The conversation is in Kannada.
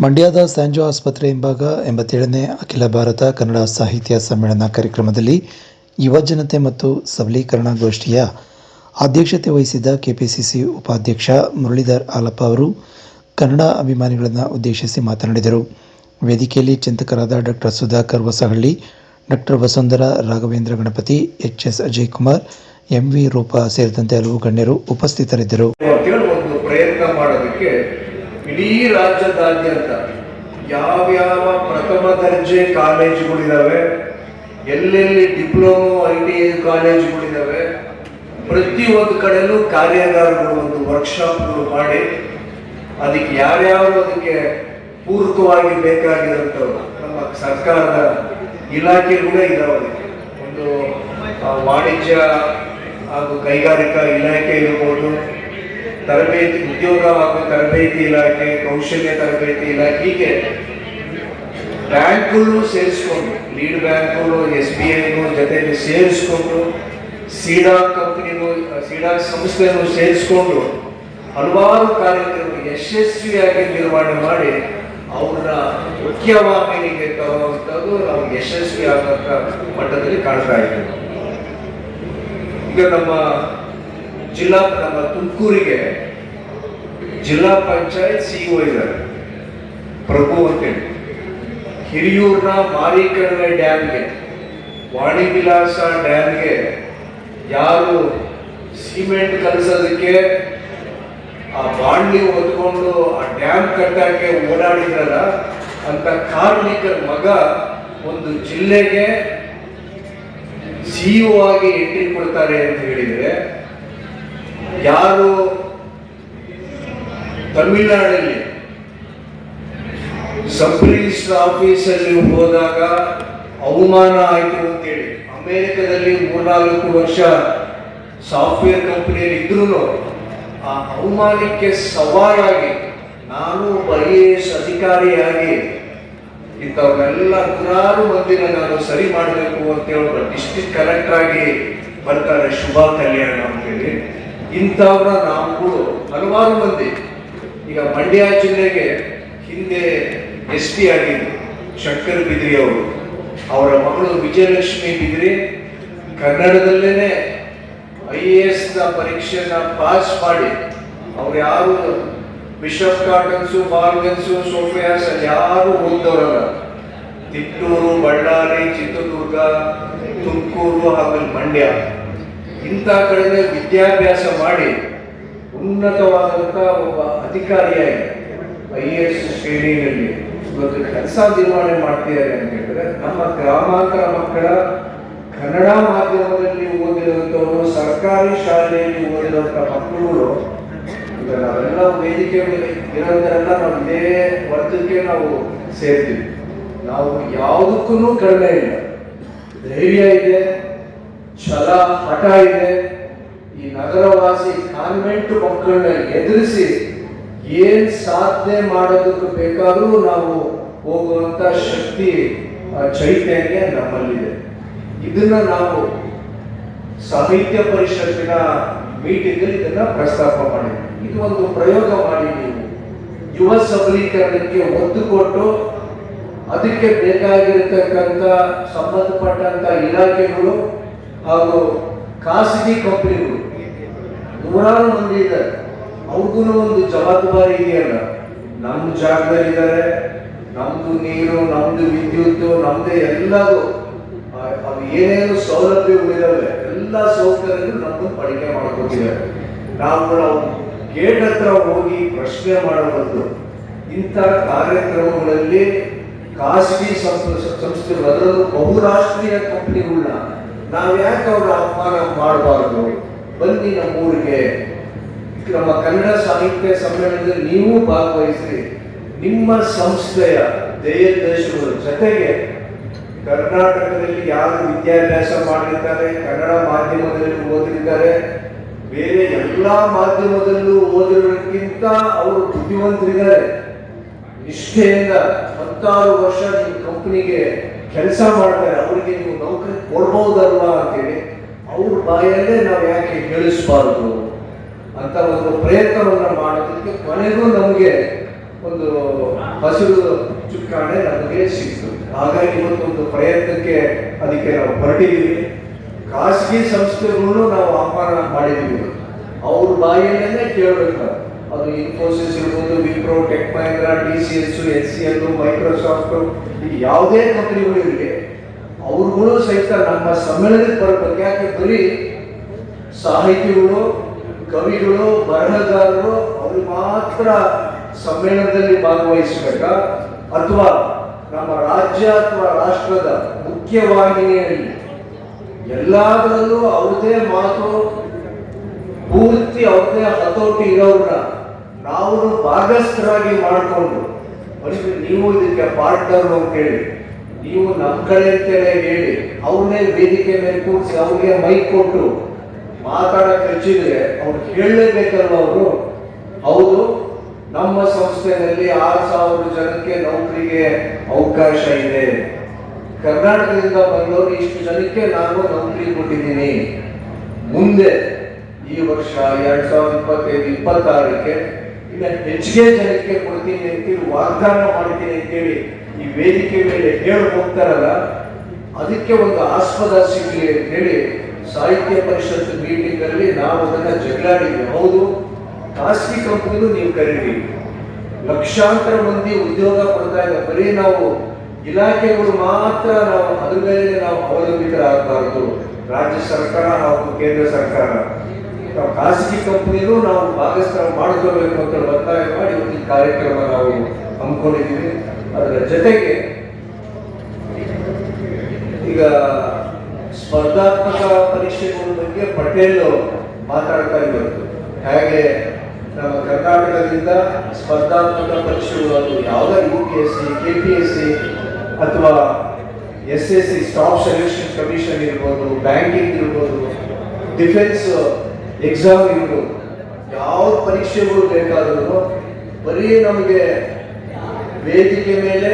ಮಂಡ್ಯದ ಸ್ಯಾಂಜೋ ಆಸ್ಪತ್ರೆ ಹಿಂಭಾಗ 87ನೇ ಅಖಿಲ ಭಾರತ ಕನ್ನಡ ಸಾಹಿತ್ಯ ಸಮ್ಮೇಳನ ಕಾರ್ಯಕ್ರಮದಲ್ಲಿ ಯುವಜನತೆ ಮತ್ತು ಸಬಲೀಕರಣ ಗೋಷ್ಠಿಯ ಅಧ್ಯಕ್ಷತೆ ವಹಿಸಿದ್ದ ಕೆಪಿಸಿಸಿ ಉಪಾಧ್ಯಕ್ಷ ಮುರಳೀಧರ್ ಆಲಪ್ಪ ಅವರು ಕನ್ನಡ ಅಭಿಮಾನಿಗಳನ್ನು ಉದ್ದೇಶಿಸಿ ಮಾತನಾಡಿದರು. ವೇದಿಕೆಯಲ್ಲಿ ಚಿಂತಕರಾದ doctor Sudhakar Hosahalli, doctor Vasundhara Raghavendra Ganapati, H S. Ajaykumar, M V. Roopa ಸೇರಿದಂತೆ ಹಲವು ಗಣ್ಯರು ಉಪಸ್ಥಿತರಿದ್ದರು. ಪ್ರಯತ್ನ ಮಾಡೋದಕ್ಕೆ ಇಡೀ ರಾಜ್ಯದಾದ್ಯಂತ ಯಾವ್ಯಾವ ಪ್ರಥಮ ದರ್ಜೆ ಕಾಲೇಜುಗಳಿದಾವೆ, ಎಲ್ಲೆಲ್ಲಿ ಡಿಪ್ಲೊಮೊ ITI ಕಾಲೇಜುಗಳಿದಾವೆ, ಪ್ರತಿಯೊಂದು ಕಡೆಯಲ್ಲೂ ಕಾರ್ಯಾಗಾರಗಳು, ಒಂದು ವರ್ಕ್ಶಾಪ್ಗಳು ಮಾಡಿ ಅದಕ್ಕೆ ಯಾರ್ಯಾರು ಅದಕ್ಕೆ ಪೂರಕವಾಗಿ ಬೇಕಾಗಿರುತ್ತವೆ ನಮ್ಮ ಸರ್ಕಾರದ ಇಲಾಖೆಗಳೇ ಇದಾವೆ. ಅದಕ್ಕೆ ಒಂದು ವಾಣಿಜ್ಯ ಹಾಗೂ ಕೈಗಾರಿಕಾ ಇಲಾಖೆ ಇರ್ಬೋದು, ತರಬೇತಿ ಉದ್ಯೋಗ ಹಾಗೂ ತರಬೇತಿ ಇಲಾಖೆ, ಕೌಶಲ್ಯ ತರಬೇತಿ ಇಲಾಖೆ, ಹೀಗೆ ಬ್ಯಾಂಕ್ಗಳು ಸೇರಿಸ್ಕೊಂಡು, ಲೀಡ್ ಬ್ಯಾಂಕ್ಗಳು, SBI ಜೊತೆಗೆ ಸೇರಿಸ್ಕೊಂಡು, ಸಿಡಾಕ್ ಕಂಪನಿಗೂ, ಸಿಡಾಕ್ ಸಂಸ್ಥೆಯನ್ನು ಸೇರಿಸ್ಕೊಂಡು ಹಲವಾರು ಕಾರ್ಯಕ್ರಮ ಯಶಸ್ವಿಯಾಗಿ ನಿರ್ವಹಣೆ ಮಾಡಿ ಅವ್ರನ್ನ ಮುಖ್ಯವಾಹಿನಿಗೆ ತರುವಂಥದ್ದು ನಾವು ಯಶಸ್ವಿ ಆದಂಥ ಮಟ್ಟದಲ್ಲಿ ಕಾಣ್ತಾ ಇದ್ದೀವಿ. ಈಗ ನಮ್ಮ ತುಮಕೂರಿಗೆ ಜಿಲ್ಲಾ ಪಂಚಾಯತ್ CEO ಇದ್ದಾರೆ, ಪ್ರಭು ಅಂತೇಳಿ. ಹಿರಿಯೂರಿನ ಮಾರಿಕಣಿವೆ ಡ್ಯಾಮ್ಗೆ, ವಾಣಿ ವಿಲಾಸ ಡ್ಯಾಮ್ಗೆ ಯಾರು ಸಿಮೆಂಟ್ ಕಲಿಸೋದಕ್ಕೆ ಆ ಬಾಂಡ್ಲಿ ಹೊತ್ಕೊಂಡು ಆ ಡ್ಯಾಮ್ ಕಟ್ಟಕ್ಕೆ ಓಡಾಡಿದ್ರಲ್ಲ ಅಂತ ಕಾರ್ಮಿಕರ ಮಗ ಒಂದು ಜಿಲ್ಲೆಗೆ CEO ಆಗಿ ಎಂಟ್ರಿ ಕೊಡ್ತಾರೆ ಅಂತ ಹೇಳಿದ್ರೆ, ಯಾರು ತಮಿಳುನಾಡಲ್ಲಿ ಸಬ್ ರಿಜಿಸ್ಟರ್ ಆಫೀಸಲ್ಲಿ ಹೋದಾಗ ಅವಮಾನ ಆಯಿತು ಅಂತೇಳಿ ಅಮೆರಿಕದಲ್ಲಿ 3-4 ವರ್ಷ ಸಾಫ್ಟ್ವೇರ್ ಕಂಪನಿಯಲ್ಲಿ ಇದ್ರೂ ಆ ಅವಮಾನಕ್ಕೆ ಸವಾಲಾಗಿ ನಾನು ಒಬ್ಬ IAS ಅಧಿಕಾರಿಯಾಗಿ ಇಂಥವ್ರನ್ನೆಲ್ಲ ನೂರಾರು ಮಂದಿನ ನಾನು ಸರಿ ಮಾಡಬೇಕು ಅಂತ ಹೇಳಿ ಡಿಸ್ಟ್ರಿಕ್ಟ್ ಕಲೆಕ್ಟರ್ ಆಗಿ ಬರ್ತಾರೆ, ಶುಭಾ ಕಲ್ಯಾಣ ಅಂತೇಳಿ. ಇಂಥವ್ರ ನಾವುಗಳು ಹಲವಾರು ಮಂದಿ ಈಗ ಮಂಡ್ಯ ಜಿಲ್ಲೆಗೆ ಹಿಂದೆ SP ಆಗಿದ್ರು ಶಂಕರ್ ಬಿದ್ರಿ ಅವರು, ಅವರ ಮಗಳು ವಿಜಯಲಕ್ಷ್ಮಿ ಬಿದ್ರಿ ಕನ್ನಡದಲ್ಲೇನೆ IAS ಪರೀಕ್ಷೆನ ಪಾಸ್ ಮಾಡಿ, ಅವ್ರು ಯಾರು ಬಿಷಪ್ ಕಾಟನ್ಸು, ಬಾರ್ಗನ್ಸು, ಸೋಫಿಯಾಸ್ ಯಾರು ಓದ್ದವರಲ್ಲ. ತಿಟ್ಟೂರು, ಬಳ್ಳಾರಿ, ಚಿತ್ರದುರ್ಗ, ತುಮಕೂರು ಹಾಗೂ ಮಂಡ್ಯ ಇಂಥ ಕಡೆ ವಿದ್ಯಾಭ್ಯಾಸ ಮಾಡಿ ಉನ್ನತವಾದಂಥ ಒಬ್ಬ ಅಧಿಕಾರಿಯಾಗಿ IAS ಶ್ರೇಣಿಯಲ್ಲಿ ಇವತ್ತು ಕೆಲಸ ನಿರ್ವಹಣೆ ಮಾಡ್ತಿದ್ದಾರೆ ಅಂತ ಹೇಳಿದ್ರೆ, ನಮ್ಮ ಗ್ರಾಮಾಂತರ ಮಕ್ಕಳ ಕನ್ನಡ ಮಾಧ್ಯಮದಲ್ಲಿ ಓದಿರುವಂಥವರು, ಸರ್ಕಾರಿ ಶಾಲೆಯಲ್ಲಿ ಓದಿರುವಂಥ ಮಕ್ಕಳುಗಳು ಈಗ ನಾವೆಲ್ಲ ವೇದಿಕೆ ಇರೋದರೆಲ್ಲ ನಾವು ಇದೇ ವರ್ಗಕ್ಕೆ ನಾವು ಸೇರ್ತೀವಿ. ನಾವು ಯಾವುದಕ್ಕೂ ಕಡಿಮೆ ಇಲ್ಲ, ಧೈರ್ಯ ಇದೆ, ಛಲ, ಹಠ ಇದೆ. ಈ ನಗರವಾಸಿ ಕಾನ್ವೆಂಟ್ ಮಕ್ಕಳನ್ನ ಎದುರಿಸಿ ಏನ್ ಸಾಧನೆ ಮಾಡೋದಕ್ಕೆ ಬೇಕಾದ್ರೂ ನಾವು ಹೋಗುವಂತ ಶಕ್ತಿ, ಚೈತನ್ಯ ನಮ್ಮಲ್ಲಿದೆ. ಇದನ್ನ ನಾವು ಸಾಹಿತ್ಯ ಪರಿಷತ್ತಿನ ಮೀಟಿಂಗ್ ಅಲ್ಲಿ ಇದನ್ನ ಪ್ರಸ್ತಾಪ ಮಾಡಿದ್ವಿ. ಇದು ಒಂದು ಪ್ರಯೋಗ ಮಾಡಿ ನೀವು ಯುವ ಸಬಲೀಕರಣಕ್ಕೆ ಒತ್ತು ಕೊಟ್ಟು ಅದಕ್ಕೆ ಬೇಕಾಗಿರತಕ್ಕಂಥ ಸಂಬಂಧಪಟ್ಟಂತ ಇಲಾಖೆಗಳು ಹಾಗೂ ಖಾಸಗಿ ಕಂಪನಿಗಳು ನೂರಾರು ಮಂದಿ ಇದ್ದಾರೆ, ಅವ್ರಿಗೂ ಒಂದು ಜವಾಬ್ದಾರಿ ಇದೆಯಲ್ಲ. ನಮ್ಮ ಜಾಗದಲ್ಲಿದ್ದಾರೆ, ನಮ್ದು ನೀರು, ನಮ್ದು ವಿದ್ಯುತ್, ನಮ್ದೇ ಎಲ್ಲದು, ಅವು ಏನೇನು ಸೌಲಭ್ಯಗಳಿದಾವೆ ಎಲ್ಲ ಸೌಕರ್ಯಗಳು ನಮ್ಮನ್ನು ಬಳಕೆ ಮಾಡ್ಕೊತಿದ್ದಾರೆ. ನಾವು ಗೇಟ್ ಹತ್ರ ಹೋಗಿ ಪ್ರಶ್ನೆ ಮಾಡಬಾರ್ದು. ಇಂಥ ಕಾರ್ಯಕ್ರಮಗಳಲ್ಲಿ ಖಾಸಗಿ ಸಂಸ್ಥೆಗಳು, ಅದರಲ್ಲೂ ಬಹುರಾಷ್ಟ್ರೀಯ ಕಂಪನಿಗಳನ್ನ ನಾವು ಯಾಕೆ ಅವ್ರ ಆಹ್ವಾನ ಮಾಡಬಾರ್ದು? ಬನ್ನಿ ನಮ್ಮೂರಿಗೆ, ನಮ್ಮ ಕನ್ನಡ ಸಾಹಿತ್ಯ ಸಮ್ಮೇಳನದಲ್ಲಿ ನೀವು ಭಾಗವಹಿಸಿ, ನಿಮ್ಮ ಸಂಸ್ಥೆಯ ದೇಶಗಳ ಜೊತೆಗೆ ಕರ್ನಾಟಕದಲ್ಲಿ ಯಾರು ವಿದ್ಯಾಭ್ಯಾಸ ಮಾಡಿರ್ತಾರೆ, ಕನ್ನಡ ಮಾಧ್ಯಮದಲ್ಲಿ ಓದಿರ್ತಾರೆ, ಬೇರೆ ಎಲ್ಲ ಮಾಧ್ಯಮದಲ್ಲೂ ಓದಿರೋದಕ್ಕಿಂತ ಅವರು ಬುದ್ಧಿವಂತರಿದ್ದಾರೆ. ನಿಷ್ಠೆಯಿಂದ 16 ವರ್ಷ ನಿಮ್ಮ ಕಂಪನಿಗೆ ಕೆಲಸ ಮಾಡ್ತಾರೆ, ಅವರಿಗೆ ನೀವು ನೌಕರಿ ಕೊಡ್ಬಹುದಲ್ವಾ ಅಂತೇಳಿ ಅವ್ರ ಬಾಯಲ್ಲೇ ನಾವು ಯಾಕೆ ಹೇಳಿಸಬಾರದು ಅಂತ ಒಂದು ಪ್ರಯತ್ನವನ್ನು ಮಾಡೋದಕ್ಕೆ ಕೊನೆಗೂ ನಮಗೆ ಒಂದು ಹಸಿರು ಚುಕ್ಕಾಣಿ ನಮಗೆ ಸಿಕ್ತು. ಹಾಗಾಗಿ ಇವತ್ತೊಂದು ಪ್ರಯತ್ನಕ್ಕೆ ಅದಕ್ಕೆ ನಾವು ಹೊರಟಿದ್ದೀವಿ. ಖಾಸಗಿ ಸಂಸ್ಥೆಗಳನ್ನು ನಾವು ಆಹ್ವಾನ ಮಾಡಿದ್ದೀವಿ. ಅವ್ರ ಬಾಯಲ್ಲೇ ಕೇಳಬೇಕು. ಅದು ಇನ್ಫೋಸಿಸ್ ಇರ್ಬೋದು, Wipro, tech Mahindra, TCS, HCL, Microsoft, ಈಗ ಯಾವುದೇ ಕಂಪನಿಗಳು ಇರಲಿ, ಅವ್ರುಗಳು ಸಹಿತ ನಮ್ಮ ಸಮ್ಮೇಳನಕ್ಕೆ ಬರಬೇಕು. ಯಾಕೆ ಬರೀ ಸಾಹಿತಿಗಳು, ಕವಿಗಳು, ಬರಹಗಾರರು ಅವ್ರಿಗೆ ಮಾತ್ರ ಸಮ್ಮೇಳನದಲ್ಲಿ ಭಾಗವಹಿಸಬೇಕಾ, ಅಥವಾ ನಮ್ಮ ರಾಜ್ಯ ಅಥವಾ ರಾಷ್ಟ್ರದ ಮುಖ್ಯವಾಹಿನಿಯಲ್ಲಿ ಎಲ್ಲದರಲ್ಲೂ ಅವ್ರದೇ ಮಾತು, ಪೂರ್ತಿ ಅವ್ರದೇ ಹತೋಟಿ ಇರೋರನ್ನ ನಾವು ಭಾಗಸ್ಥರಾಗಿ ಮಾಡಿಕೊಂಡು, ನೀವು ಇದಕ್ಕೆ ಪಾರ್ಟ್ನರ್ ಅಂತ ಹೇಳಿ, ನೀವು ನಮ್ಮ ಕಡೆ ಅಂತೇಳಿ ಹೇಳಿ ಅವ್ರನ್ನೇ ವೇದಿಕೆ ಮೇಲೆ ಕೂರಿಸಿ ಅವ್ರಿಗೆ ಮೈಕ್ ಕೊಟ್ಟು ಮಾತಾಡಕ್ಕೆ ಹಚ್ಚಿದ್ರೆ ಅವ್ರು ಕೇಳಲೇಬೇಕಲ್ವ ಅವರು. ಹೌದು, ನಮ್ಮ ಸಂಸ್ಥೆಯಲ್ಲಿ 6,000 ಜನಕ್ಕೆ ನೌಕರಿಗೆ ಅವಕಾಶ ಇದೆ. ಕರ್ನಾಟಕದಿಂದ ಬಂದವರು ಇಷ್ಟು ಜನಕ್ಕೆ ನಾನು ನೌಕರಿ ಕೊಟ್ಟಿದ್ದೀನಿ. ಮುಂದೆ ಈ ವರ್ಷ 2025-26ಕ್ಕೆ ಇನ್ನು ಹೆಚ್ಚಿಗೆ ಜನಕ್ಕೆ ಕೊಡ್ತೀನಿ ಅಂತೇಳಿ ವಾಗ್ದಾನ ಮಾಡ್ತೀನಿ ಅಂತೇಳಿ ಈ ವೇದಿಕೆ ಮೇಲೆ ಹೇಳಿ ಹೋಗ್ತಾರಲ್ಲ, ಅದಕ್ಕೆ ಒಂದು ಆಸ್ಪದ ಸಿಗಲಿ ಅಂತೇಳಿ ಸಾಹಿತ್ಯ ಪರಿಷತ್ ಮೀಟಿಂಗ್ ಅಲ್ಲಿ ನಾವು ಅದನ್ನ ಜಗಳಾಡಿದ್ವಿ. ಹೌದು, ಖಾಸಗಿ ಕಂಪನಿಗೂ ನೀವು ಕರೀರಿ, ಲಕ್ಷಾಂತರ ಮಂದಿ ಉದ್ಯೋಗ ಕೊಡ್ತಾ ಇದ್ದಾರೆ. ಬರೀ ನಾವು ಇಲಾಖೆಗಳು ಮಾತ್ರ ನಾವು ಅದ್ರ ಮೇಲೆ ನಾವು ಅವಲಂಬಿತರಾಗಬಾರದು. ರಾಜ್ಯ ಸರ್ಕಾರ ಹಾಗೂ ಕೇಂದ್ರ ಸರ್ಕಾರ, ನಾವು ಖಾಸಗಿ ಕಂಪನಿಗೂ ನಾವು ಭಾಗಸ್ಥರ ಮಾಡಿಕೊಳ್ಬೇಕು ಅಂತ ಒತ್ತಾಯ ಮಾಡಿ ಈ ಕಾರ್ಯಕ್ರಮ ನಾವು ಹಮ್ಮಿಕೊಂಡಿದ್ದೀವಿ. ಅದರ ಜೊತೆಗೆ ಈಗ ಸ್ಪರ್ಧಾತ್ಮಕ ಪರೀಕ್ಷೆಗಳ ಬಗ್ಗೆ ಪಟೇಲ್ ಮಾತಾಡ್ತಾ ಇರೋದು. ಹೇಗೆ ನಮ್ಮ ಕರ್ನಾಟಕದಿಂದ ಸ್ಪರ್ಧಾತ್ಮಕ ಪರೀಕ್ಷೆಗಳು, ಅದು ಯಾವುದೇ UPSC, KPSC ಅಥವಾ SSC ಸ್ಟಾಫ್ ಸೆಲೆಕ್ಷನ್ ಕಮಿಷನ್ ಇರ್ಬೋದು, ಬ್ಯಾಂಕಿಂಗ್ ಇರ್ಬೋದು, ಡಿಫೆನ್ಸ್ ಎಕ್ಸಾಮ್ ಇರ್ಬೋದು, ಯಾವ ಪರೀಕ್ಷೆಗಳು ಬೇಕಾದರೂ ಬರೀ ನಮಗೆ ವೇದಿಕೆ ಮೇಲೆ